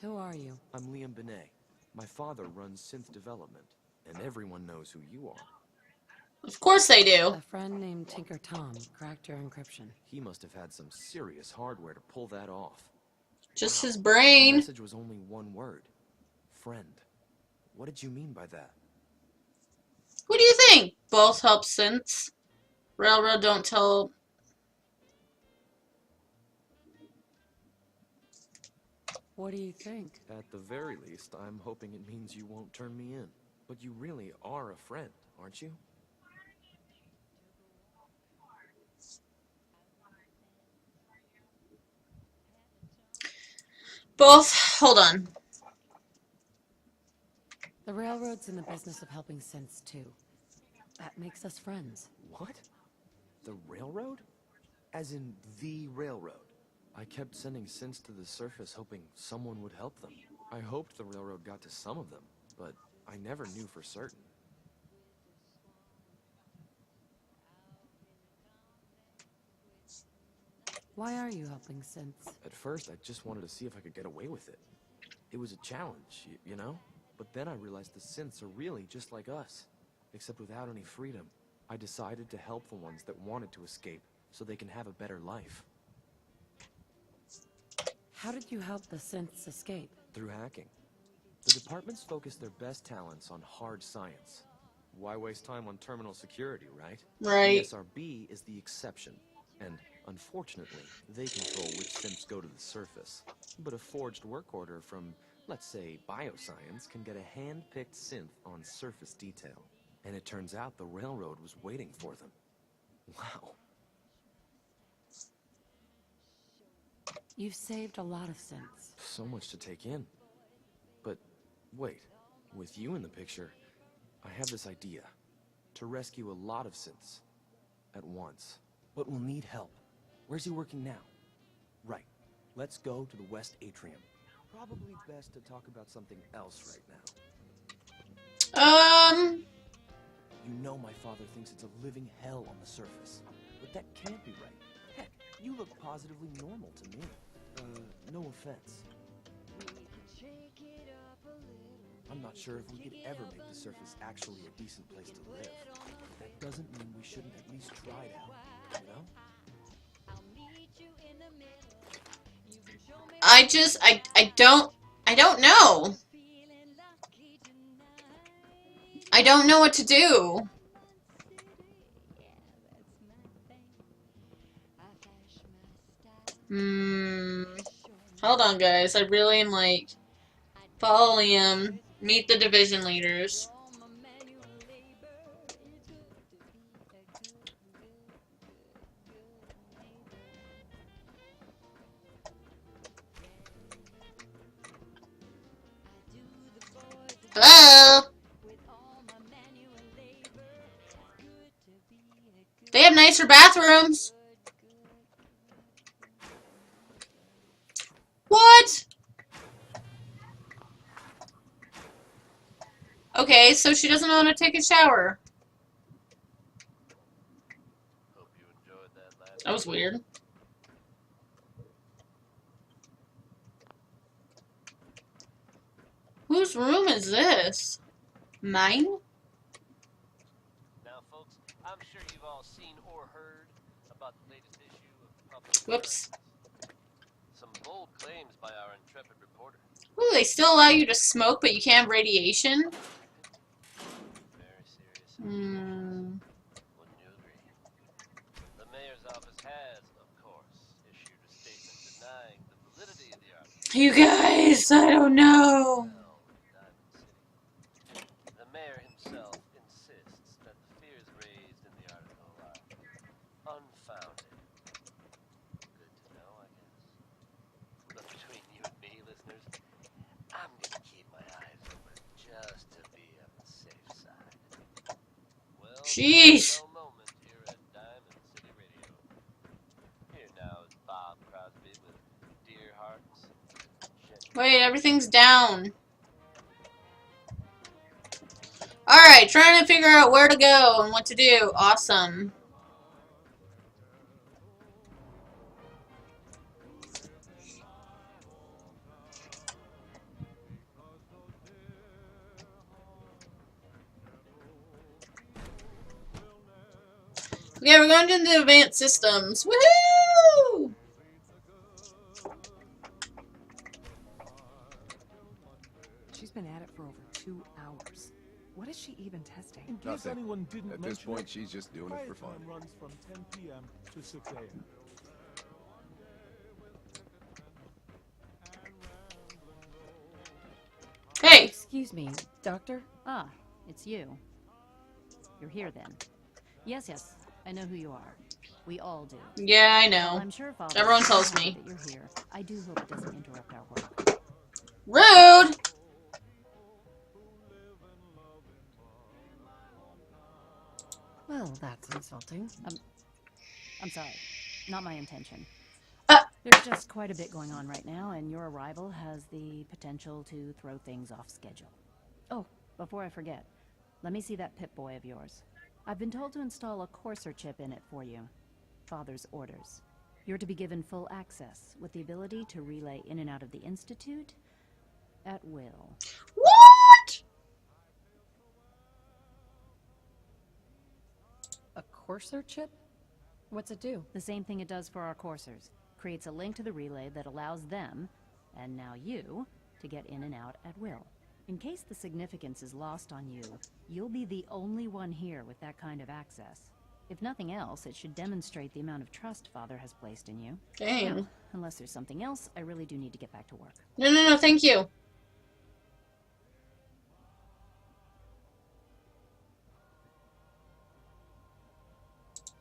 Who are you? I'm Liam Benet. My father runs synth development, and everyone knows who you are. Of course they do. A friend named Tinker Tom cracked your encryption. He must have had some serious hardware to pull that off. Just Wow. his The brain. message was only one word. Friend. What did you mean by that? What do you think? Both help synths. Railroad don't tell. What do you think? At the very least, I'm hoping it means you won't turn me in. But you really are a friend, aren't you? Both. Hold on. The railroad's in the business of helping synths too. That makes us friends. What? The railroad? As in the railroad? I kept sending synths to the surface hoping someone would help them. I hoped the railroad got to some of them, but I never knew for certain. Why are you helping synths? At first, I just wanted to see if I could get away with it. It was a challenge, you know? But then I realized the synths are really just like us, except without any freedom. I decided to help the ones that wanted to escape, so they can have a better life. How did you help the synths escape? Through hacking. The departments focus their best talents on hard science. Why waste time on terminal security, right? Right. The SRB is the exception, and unfortunately, they control which synths go to the surface. But a forged work order from, let's say, bioscience can get a hand-picked synth on surface detail. And it turns out the railroad was waiting for them. Wow. You've saved a lot of synths. So much to take in. But wait, with you in the picture, I have this idea. To rescue a lot of synths at once. But we'll need help. Where's he working now? Right. Let's go to the West Atrium. Probably best to talk about something else right now. You know my father thinks it's a living hell on the surface. But that can't be right. Heck, you look positively normal to me. No offense. I'm not sure if we could ever make the surface actually a decent place to live. That doesn't mean we shouldn't at least try it out, you know? I don't know. I don't know what to do. Hold on, guys. I really am like, follow Liam, meet the division leaders. Hello? They have nicer bathrooms. What? Okay, so she doesn't know how to take a shower. That was weird. Whose room is this? Mine? Now, folks, I'm sure you've all seen or heard about the latest issue of Public Whoops. Some bold claims by our intrepid reporter. Ooh, they still allow you to smoke, but you can't have radiation? Very serious. Hmm. Wouldn't you agree? The mayor's office has, of course, issued a statement denying the validity of the article. You guys, I don't know. The mayor himself insists that the fears raised in the article are unfounded. Good to know, I guess. But between you and me, listeners, I'm gonna keep my eyes open just to be on the safe side. Well, Jeez. moment here at Diamond City Radio. Here now is Bob Crosby with Dear Hearts. Wait, everything's down. Alright, trying to figure out where to go and what to do. Awesome. Yeah, we're going into advanced systems. Woohoo! She's been at it for over 2 hours. What is she even testing? In case Nothing. anyone didn't At this mention point, it, she's just doing it for quiet fun. time runs from 10 p.m. to 6 a.m. Hey! Excuse me, Doctor? Ah, it's you. You're here then. Yes, I know who you are. We all do. Yeah, I Well, know. I'm sure Father Everyone is tells happy me. that you're here. I do hope it doesn't interrupt our work. Rude! Well, that's insulting. I'm sorry. Not my intention. Uh. There's just quite a bit going on right now, and your arrival has the potential to throw things off schedule. Oh, before I forget, let me see that Pip-Boy of yours. I've been told to install a Courser chip in it for you. Father's orders. You're to be given full access, with the ability to relay in and out of the Institute at will. What? A Courser chip? What's it do? The same thing it does for our coursers. Creates a link to the relay that allows them, and now you, to get in and out at will. In case the significance is lost on you, you'll be the only one here with that kind of access. If nothing else, it should demonstrate the amount of trust Father has placed in you. Dang. Now, unless there's something else, I really do need to get back to work. No, thank you.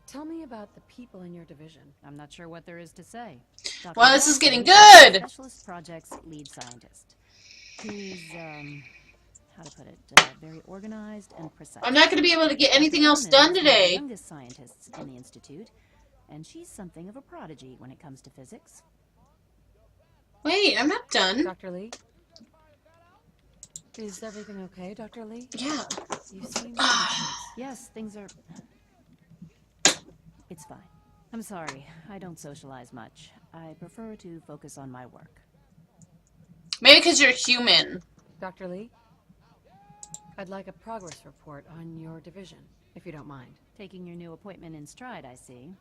Tell me about the people in your division. I'm not sure what there is to say. Well, this is getting Johnson, good! Specialist Projects lead scientist. He's, how to put it, very organized and precise. I'm not going to be able to get anything else Dr. done Allen is one of the today. youngest scientists in the Institute, and she's something of a prodigy when it comes to physics. Wait, I'm not done. Dr. Lee? Is everything okay, Dr. Lee? Yeah. You seem... Yes, things are... It's fine. I'm sorry, I don't socialize much. I prefer to focus on my work. Maybe because you're human. Dr. Lee? I'd like a progress report on your division, if you don't mind. Taking your new appointment in stride, I see.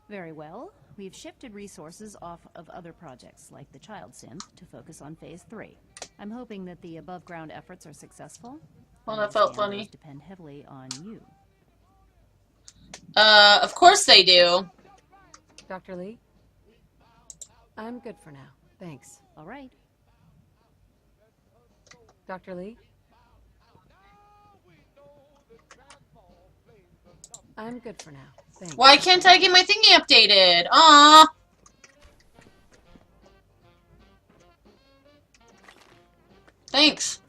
Very well. We've shifted resources off of other projects, like the Child Synth, to focus on Phase 3. I'm hoping that the above-ground efforts are successful. Well, I that felt understand funny. those depend heavily on you. Of course they do. Dr. Lee? I'm good for now. Thanks. All right. Dr. Lee? I'm good for now. Thanks. Why can't I get my thingy updated? Aww. Thanks.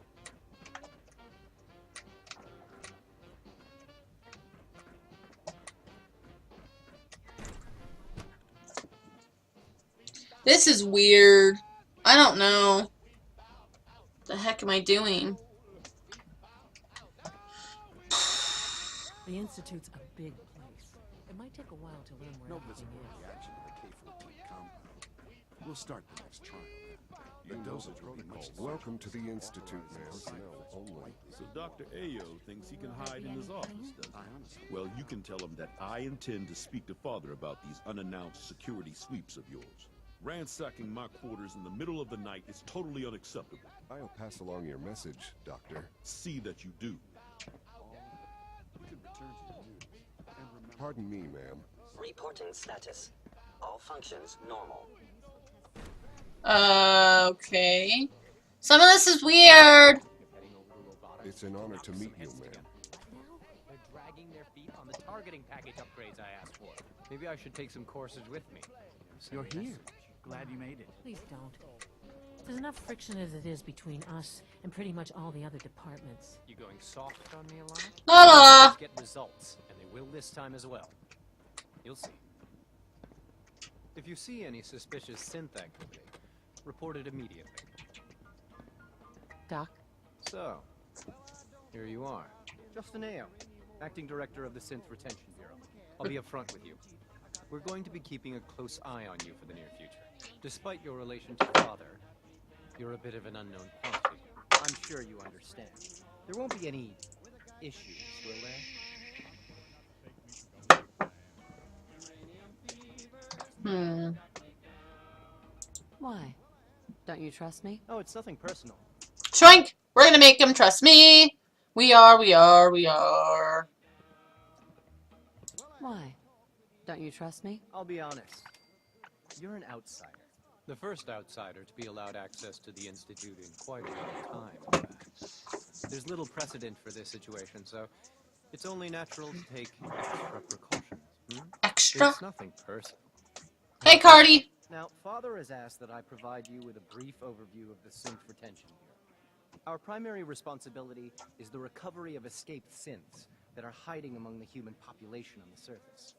This is weird. I don't know. The heck am I doing? The Institute's a big place. It might take a while to learn where No everything visible is. reaction to the K-14 compound. We'll start the next trial now. The dosage will be much larger. Welcome to the Institute, ma'am. So Dr. Ayo thinks he can hide in his office, does he? Well, you can tell him that I intend to speak to Father about these unannounced security sweeps of yours. Ransacking my quarters in the middle of the night is totally unacceptable. I'll pass along your message, Doctor. See that you do. Pardon me, ma'am. Reporting status. All functions normal. Okay. Some of this is weird. It's an honor to meet you, ma'am. They're dragging their feet on the targeting package upgrades I asked for. Maybe I should take some courses with me. You're here. Glad you made it. Please don't. There's enough friction as it is between us and pretty much all the other departments. You going soft on me a lot? La Let's get results, and they will this time as well. You'll see. If you see any suspicious synth activity, report it immediately. Doc? So, here you are. Justin Ayo, Acting Director of the Synth Retention Bureau. I'll be upfront with you. We're going to be keeping a close eye on you for the near future. Despite your relation to Father, you're a bit of an unknown quantity. I'm sure you understand. There won't be any issues, will there? Why? Don't you trust me? Oh, it's nothing personal. Shoink! We're gonna make him trust me! We are. Why? Don't you trust me? I'll be honest. You're an outsider. The first outsider to be allowed access to the Institute in quite a long time, in fact. There's little precedent for this situation, so it's only natural to take extra precautions. Extra? It's nothing personal. Hey, Cardi! Now, Father has asked that I provide you with a brief overview of the synth retention bureau. Our primary responsibility is the recovery of escaped synths that are hiding among the human population on the surface.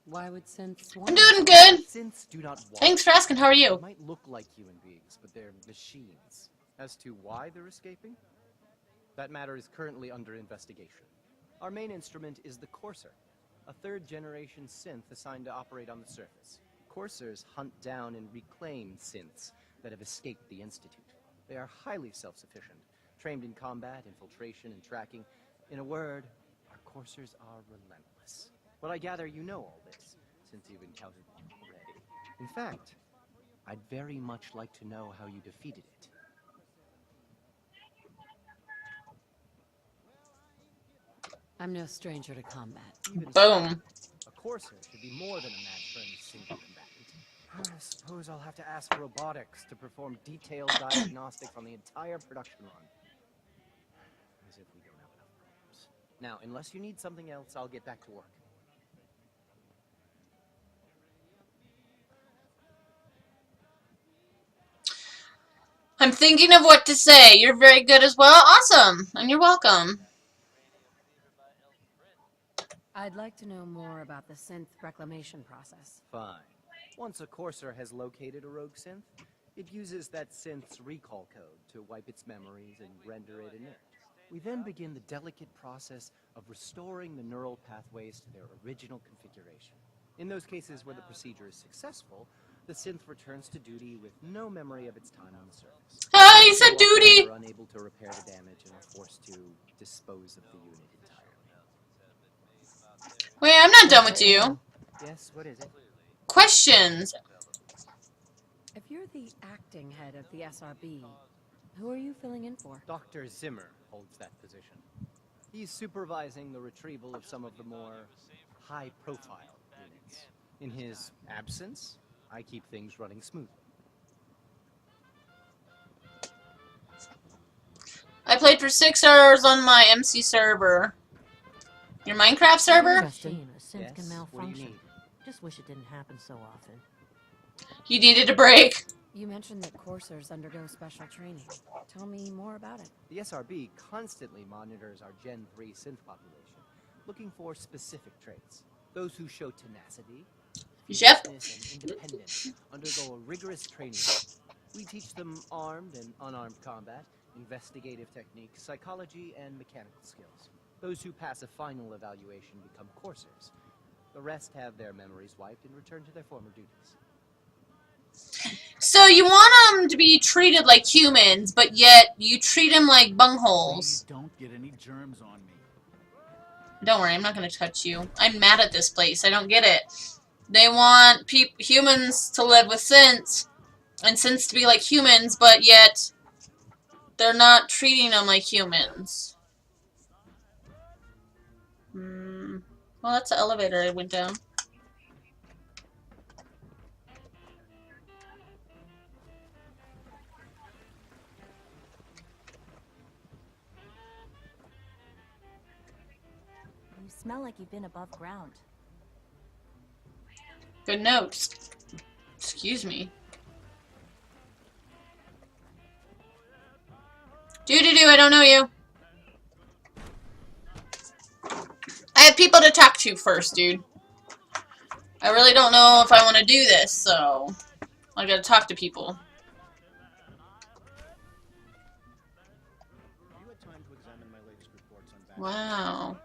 Why would synths I'm doing good! Synths do not walk. Thanks for asking, how are you? They might look like human beings, but they're machines. As to why they're escaping, that matter is currently under investigation. Our main instrument is the Courser, a third-generation synth assigned to operate on the surface. Coursers hunt down and reclaim synths that have escaped the Institute. They are highly self-sufficient, trained in combat, infiltration, and tracking. In a word, our Coursers are relentless. But I gather you know all this, since you've encountered one already. In fact, I'd very much like to know how you defeated it. I'm no stranger to combat. Boom. A Courser should be more than a match for any single combatant. I suppose I'll have to ask robotics to perform detailed diagnostics on the entire production run. As if we don't have enough problems. Now, unless you need something else, I'll get back to work. I'm thinking of what to say. You're very good as well. Awesome. And you're welcome. I'd like to know more about the synth reclamation process. Fine. Once a Courser has located a rogue synth, it uses that synth's recall code to wipe its memories and render it inert. We then begin the delicate process of restoring the neural pathways to their original configuration. In those cases where the procedure is successful, the synth returns to duty with no memory of its time on the surface. Ah, you said duty! Are unable to repair the damage and are forced to dispose of the unit entirely. Wait, I'm not done with you. Yes, what is it? Questions. If you're the acting head of the SRB, who are you filling in for? Dr. Zimmer holds that position. He's supervising the retrieval of some of the more high-profile units. In his absence, I keep things running smoothly. I played for 6 hours on my MC server. Your Minecraft server? Justin, a synth can Yes? malfunction. What do you need? Just wish it didn't happen so often. You needed a break. You mentioned that coursers undergo special training. Tell me more about it. The SRB constantly monitors our Gen 3 synth population, looking for specific traits. Those who show tenacity, Yep. fierceness, and independence undergo a rigorous training. We teach them armed and unarmed combat, investigative techniques, psychology, and mechanical skills. Those who pass a final evaluation become coursers. The rest have their memories wiped and return to their former duties. So you want them to be treated like humans, but yet you treat them like bungholes. Please don't get any germs on me. Don't worry, I'm not going to touch you. I'm mad at this place. I don't get it. They want humans to live with synths, and synths to be like humans, but yet they're not treating them like humans. Well, that's the elevator I went down. You smell like you've been above ground. Good notes. Excuse me. Do-do-do, I don't know you. I have people to talk to first, dude. I really don't know if I want to do this, so I gotta talk to people. Wow.